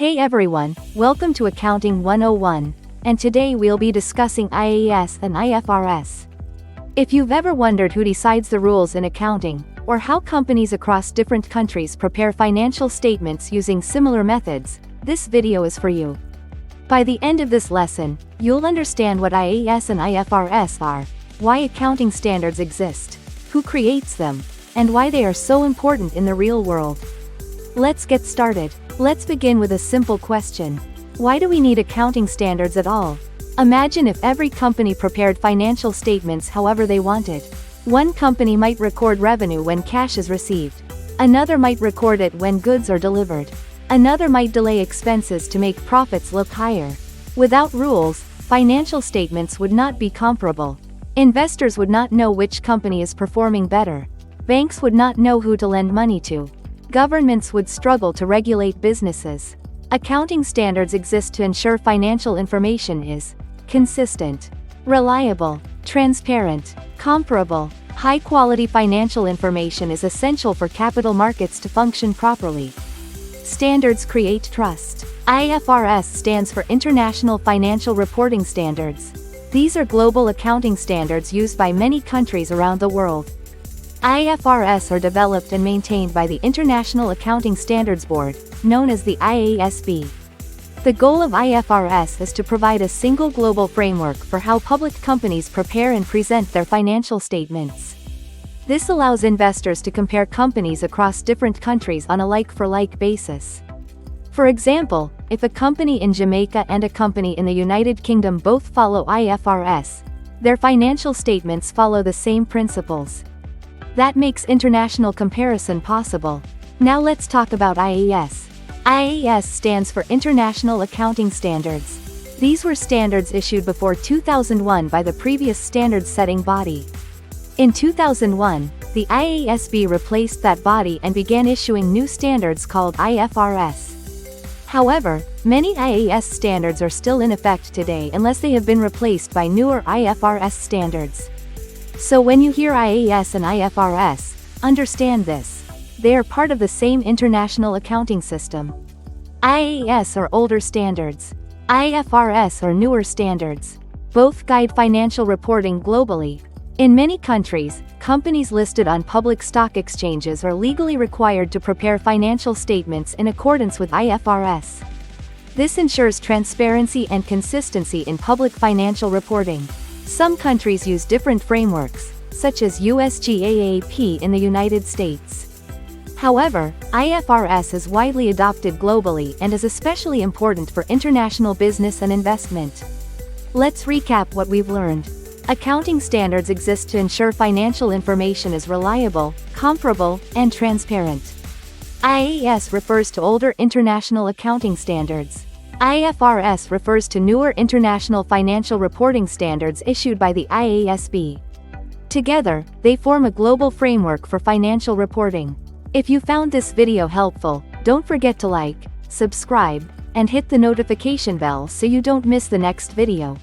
Hey everyone, welcome to Accounting 101, and today we'll be discussing IAS and IFRS. If you've ever wondered who decides the rules in accounting, or how companies across different countries prepare financial statements using similar methods, this video is for you. By the end of this lesson, you'll understand what IAS and IFRS are, why accounting standards exist, who creates them, and why they are so important in the real world. Let's get started. Let's begin with a simple question. Why do we need accounting standards at all? Imagine if every company prepared financial statements however they wanted. One company might record revenue when cash is received. Another might record it when goods are delivered. Another might delay expenses to make profits look higher. Without rules, financial statements would not be comparable. Investors would not know which company is performing better. Banks would not know who to lend money to. Governments would struggle to regulate businesses. Accounting standards exist to ensure financial information is consistent, reliable, transparent, comparable. High-quality financial information is essential for capital markets to function properly. Standards create trust. IFRS stands for International Financial Reporting Standards. These are global accounting standards used by many countries around the world. IFRS are developed and maintained by the International Accounting Standards Board, known as the IASB. The goal of IFRS is to provide a single global framework for how public companies prepare and present their financial statements. This allows investors to compare companies across different countries on a like-for-like basis. For example, if a company in Jamaica and a company in the United Kingdom both follow IFRS, their financial statements follow the same principles. That makes international comparison possible. Now let's talk about IAS. IAS stands for International Accounting Standards. These were standards issued before 2001 by the previous standards-setting body. In 2001, the IASB replaced that body and began issuing new standards called IFRS. However, many IAS standards are still in effect today unless they have been replaced by newer IFRS standards. So when you hear IAS and IFRS, understand this. They are part of the same international accounting system. IAS are older standards. IFRS are newer standards. Both guide financial reporting globally. In many countries, companies listed on public stock exchanges are legally required to prepare financial statements in accordance with IFRS. This ensures transparency and consistency in public financial reporting. Some countries use different frameworks, such as USGAAP in the United States. However, IFRS is widely adopted globally and is especially important for international business and investment. Let's recap what we've learned. Accounting standards exist to ensure financial information is reliable, comparable, and transparent. IAS refers to older international accounting standards. IFRS refers to newer international financial reporting standards issued by the IASB. Together, they form a global framework for financial reporting. If you found this video helpful, don't forget to like, subscribe, and hit the notification bell so you don't miss the next video.